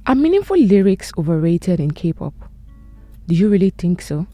Are meaningful lyrics overrated in K-pop? Do you really think so?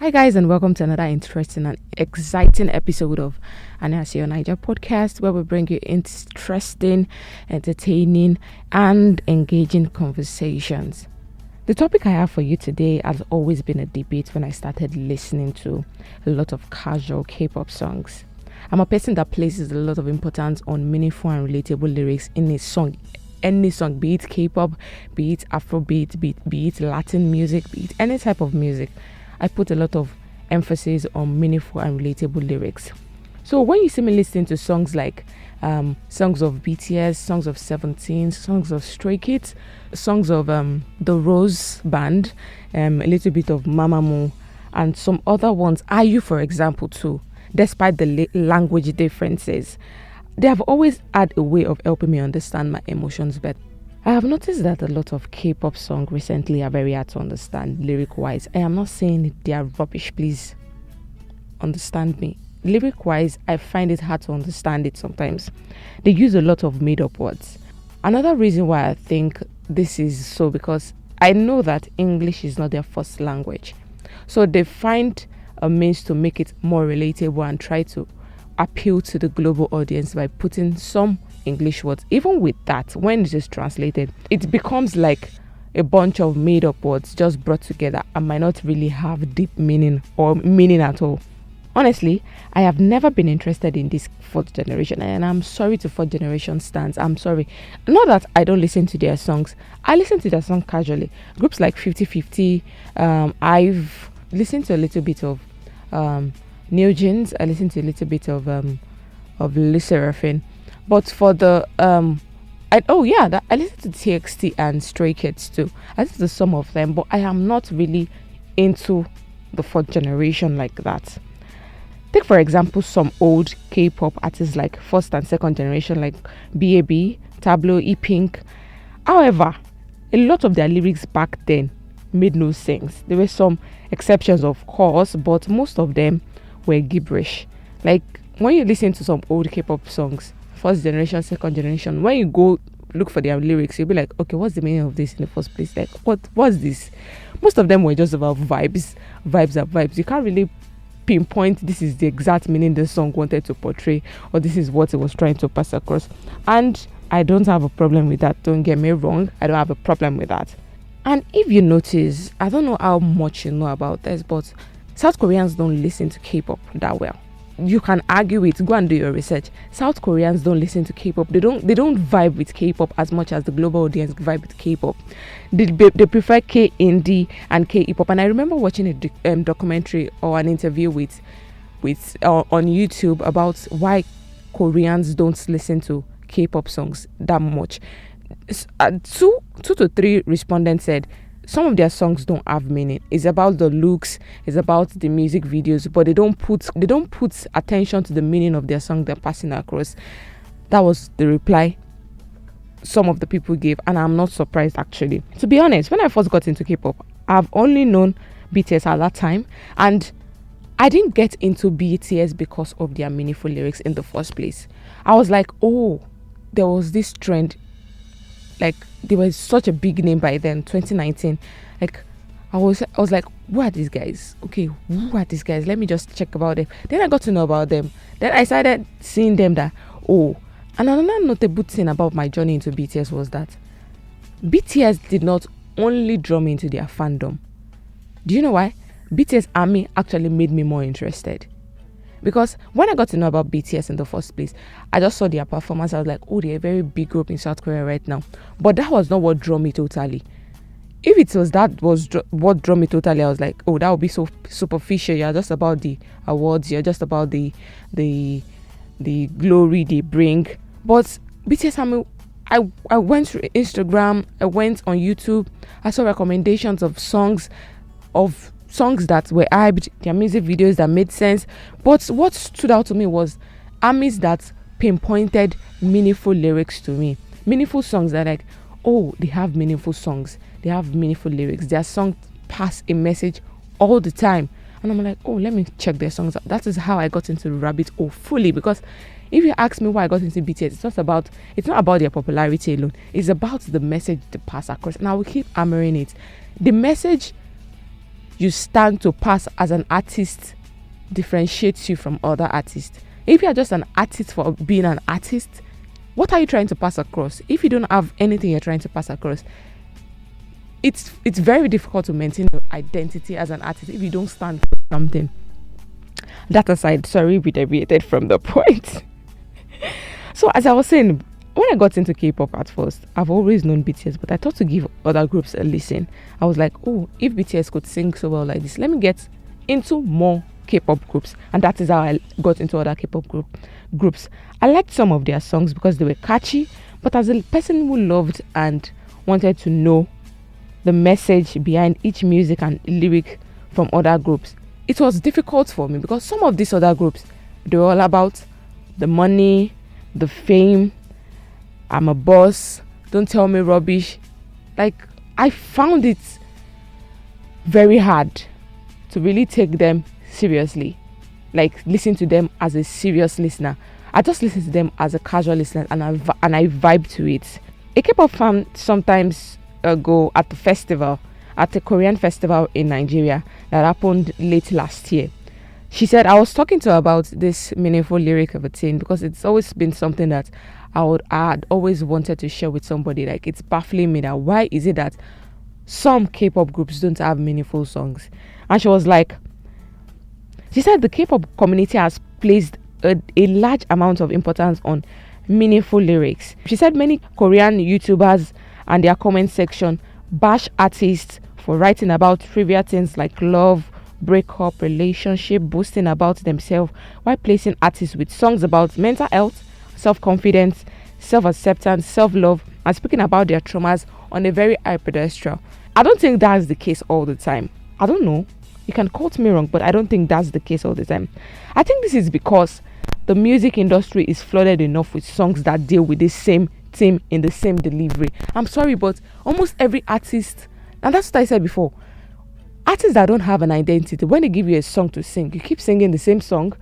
Hi guys, and welcome to another interesting and exciting episode of Anasio Niger podcast, where we bring you interesting, entertaining, and engaging conversations. The topic I have for you today has always been a debate when I started listening to a lot of casual K-pop songs. I'm a person that places a lot of importance on meaningful and relatable lyrics in a song. Any song, be it K-pop, be it Afrobeat, be it Latin music, be it any type of music, I put a lot of emphasis on meaningful and relatable lyrics. So when you see me listening to songs like songs of BTS, songs of 17, songs of Stray Kids, songs of the Rose Band, a little bit of Mamamoo, and some other ones, IU for example too, despite the language differences, they have always had a way of helping me understand my emotions better. I have noticed that a lot of K-pop songs recently are very hard to understand lyric-wise. I am not saying they are rubbish, please understand me. Lyric-wise, I find it hard to understand it sometimes. They use a lot of made-up words. Another reason why I think this is so, because I know that English is not their first language. So they find a means to make it more relatable and try to appeal to the global audience by putting some English words. Even with that, when it is translated, it becomes like a bunch of made up words just brought together and might not really have deep meaning or meaning at all. Honestly, I have never been interested in this fourth generation, and I'm sorry to fourth generation stands. I'm sorry. Not that I don't listen to their songs. I listen to their songs casually. Groups like 50/50, I've listened to a little bit of New Jeans. I listened to a little bit of Le Sserafim. But for the I listen to TXT and Stray Kids too. I listen to some of them, but I am not really into the fourth generation like that. Take for example some old K-pop artists like first and second generation like BAB, Tableau, E-Pink. However, a lot of their lyrics back then made no sense. There were some exceptions, of course, but most of them were gibberish. Like when you listen to some old K-pop songs, first generation, second generation, when you go look for their lyrics, you'll be like, okay, what's the meaning of this in the first place? Like, what's this? Most of them were just about vibes. Vibes are vibes. You can't really pinpoint this is the exact meaning the song wanted to portray, or this is what it was trying to pass across. And I don't have a problem with that. Don't get me wrong. I don't have a problem with that. And if you notice, I don't know how much you know about this, but South Koreans don't listen to K-pop that well. You can argue it, go and do your research. South Koreans don't listen to K-pop. They don't vibe with K-pop as much as the global audience vibe with K-pop. They prefer K-indie and K-hip-hop. And I remember watching a documentary or an interview with on YouTube about why Koreans don't listen to K-pop songs that much. Two to three respondents said some of their songs don't have meaning. It's about the looks, it's about the music videos, but they don't put attention to the meaning of their song they're passing across. That was the reply some of the people gave, and I'm not surprised actually. To be honest, when I first got into K-pop, I've only known BTS at that time, and I didn't get into BTS because of their meaningful lyrics in the first place. I was like, oh, there was this trend. Like they were such a big name by then, 2019. Like I was like, who are these guys? Okay, who are these guys? Let me just check about them. Then I got to know about them. Then I started seeing them that, oh, and another notable thing about my journey into BTS was that BTS did not only draw me into their fandom. Do you know why? BTS Army actually made me more interested. Because when I got to know about BTS in the first place, I just saw their performance. I was like, oh, they're a very big group in South Korea right now. But that was not what drew me totally. If it was what drew me totally, I was like, oh, that would be so superficial. You're just about the awards. You're just about the glory they bring. But BTS Army, I went through Instagram. I went on YouTube. I saw recommendations of songs that were hyped, their music videos that made sense. But what stood out to me was armies that pinpointed meaningful lyrics to me. Meaningful songs that like, oh, they have meaningful songs. They have meaningful lyrics. Their songs pass a message all the time. And I'm like, oh, let me check their songs out. That is how I got into the rabbit hole fully, because If you ask me why I got into BTS, it's not about their popularity alone. It's about the message they pass across, and I will keep hammering it. The message you stand to pass as an artist differentiates you from other artists. If you are just an artist for being an artist, what are you trying to pass across? If you don't have anything you're trying to pass across, it's very difficult to maintain your identity as an artist if you don't stand for something. That aside, sorry, we deviated from the point. So as I was saying, when I got into K-pop at first, I've always known BTS, but I thought to give other groups a listen. I was like, oh, if BTS could sing so well like this, let me get into more K-pop groups. And that is how I got into other K-pop groups. I liked some of their songs because they were catchy, but as a person who loved and wanted to know the message behind each music and lyric from other groups, it was difficult for me because some of these other groups, they were all about the money, the fame, I'm a boss, don't tell me rubbish. Like, I found it very hard to really take them seriously, like listen to them as a serious listener. I just listen to them as a casual listener, and I vibe to it. A K-pop fan sometimes go at a Korean festival in Nigeria that happened late last year. She said, I was talking to her about this meaningful lyric of a teen because it's always been something that I had always wanted to share with somebody. Like, it's baffling me that why is it that some K-pop groups don't have meaningful songs? And she said the K-pop community has placed a large amount of importance on meaningful lyrics. She said many Korean YouTubers and their comment section bash artists for writing about trivial things like love, breakup, relationship, boasting about themselves, while placing artists with songs about mental health, self-confidence, self-acceptance, self-love, and speaking about their traumas on a very high pedestal. I don't think that's the case all the time. I don't know. You can quote me wrong, but I don't think that's the case all the time. I think this is because the music industry is flooded enough with songs that deal with the same theme in the same delivery. I'm sorry, but almost every artist, and that's what I said before, artists that don't have an identity, when they give you a song to sing, you keep singing the same song.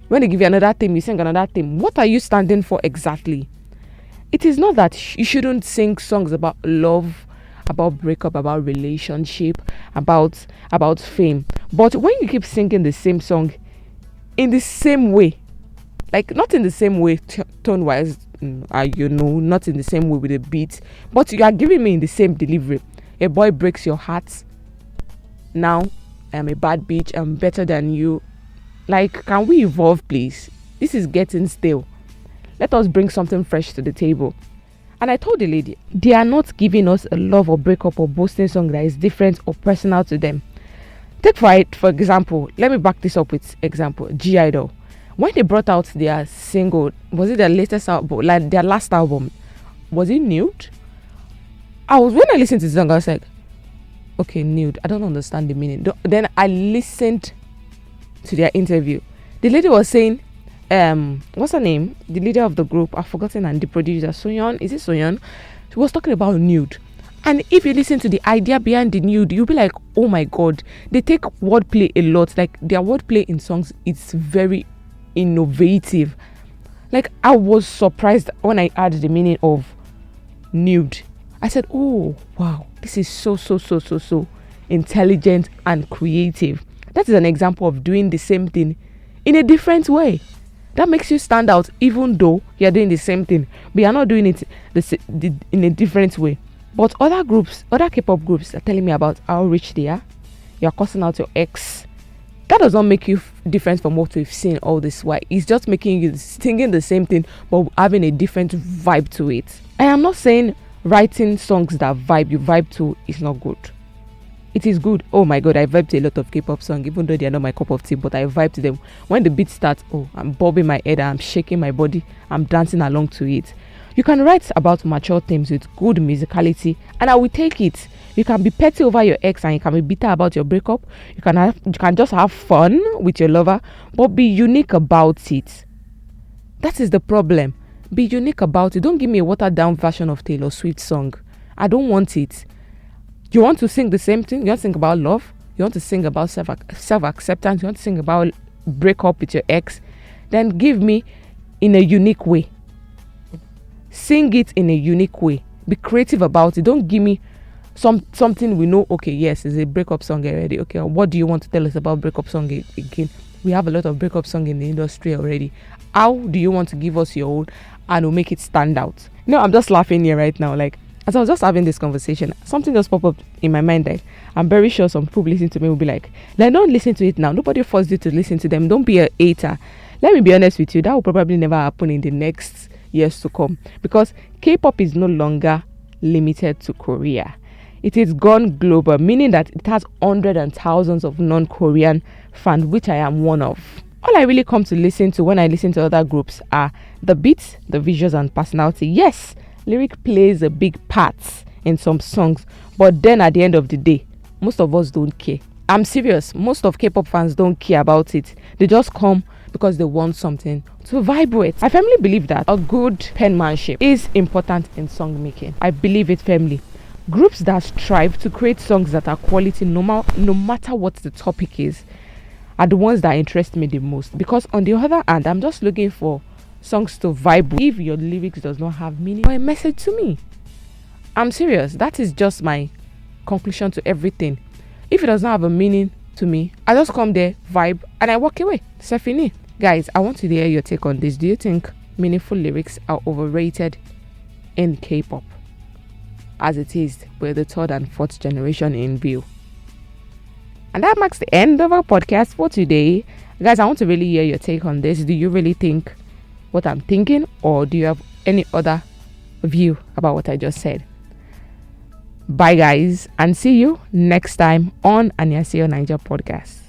When they give you another theme, you sing another theme. What are you standing for exactly? It is not that you shouldn't sing songs about love, about breakup, about relationship, about fame. But when you keep singing the same song in the same way, like not in the same way tone-wise, not in the same way with the beat, but you are giving me in the same delivery. A boy breaks your heart. Now I'm a bad bitch. I'm better than you. Like, can we evolve, please? This is getting stale. Let us bring something fresh to the table. And I told the lady, they are not giving us a love or breakup or boasting song that is different or personal to them. Take for example, let me back this up with example, G-Idol. When they brought out their single, was it their latest album, like their last album, was it Nude? When I listened to the song, I was like, okay, Nude, I don't understand the meaning. Then I listened to their interview. The lady was saying, what's her name? The leader of the group, I've forgotten, and the producer, Soyeon, is it Soyeon? She was talking about Nude. And if you listen to the idea behind the Nude, you'll be like, oh my god, they take wordplay a lot. Like, their wordplay in songs, it's very innovative. Like, I was surprised when I heard the meaning of Nude. I said, oh wow, this is so intelligent and creative. That is an example of doing the same thing in a different way. That makes you stand out, even though you're doing the same thing, but you're not doing it in a different way. But other K-pop groups are telling me about how rich they are. You're cussing out your ex. That does not make you different from what we've seen all this while. It's just making you singing the same thing, but having a different vibe to it. I am not saying writing songs that you vibe to is not good. It is good. Oh my god, I vibe to a lot of K-pop songs, even though they are not my cup of tea, but I vibe to them. When the beat starts, I'm bobbing my head, I'm shaking my body, I'm dancing along to it. You can write about mature themes with good musicality, and I will take it. You can be petty over your ex, and you can be bitter about your breakup. You can just have fun with your lover, but be unique about it. That is the problem. Be unique about it. Don't give me a watered down version of Taylor Swift's song. I don't want it. You want to sing the same thing? You want to sing about love? You want to sing about self-acceptance? You want to sing about breakup with your ex? Then give me in a unique way. Sing it in a unique way. Be creative about it. Don't give me something we know. Okay, yes, it's a breakup song already. Okay, what do you want to tell us about breakup song again? We have a lot of breakup song in the industry already. How do you want to give us your own and will make it stand out? I'm just laughing here right now. Like, as I was just having this conversation, something just popped up in my mind that I'm very sure some people listening to me will be like, don't listen to it now. Nobody forced you to listen to them. Don't be a hater. Let me be honest with you. That will probably never happen in the next years to come, because K-pop is no longer limited to Korea. It is gone global, meaning that it has hundreds and thousands of non-Korean fans, which I am one of. All I really come to listen to when I listen to other groups are the beats, the visuals, and personality. Yes, lyric plays a big part in some songs, but then at the end of the day, most of us don't care. I'm serious. Most of K-pop fans don't care about it. They just come because they want something to vibe with. I firmly believe that a good penmanship is important in song making. I believe it firmly. Groups that strive to create songs that are quality no matter what the topic is are the ones that interest me the most, because on the other hand, I'm just looking for songs to vibe with. If your lyrics does not have meaning or a message to me, I'm serious. That is just my conclusion to everything. If it does not have a meaning to me, I just come there, vibe, and I walk away. C'est fini. Guys, I want to hear your take on this. Do you think meaningful lyrics are overrated in K-pop, as it is with the third and fourth generation in view? And that marks the end of our podcast for today. Guys, I want to really hear your take on this. Do you really think what I'm thinking, or do you have any other view about what I just said? Bye guys, and see you next time on Anyaseo Niger podcast.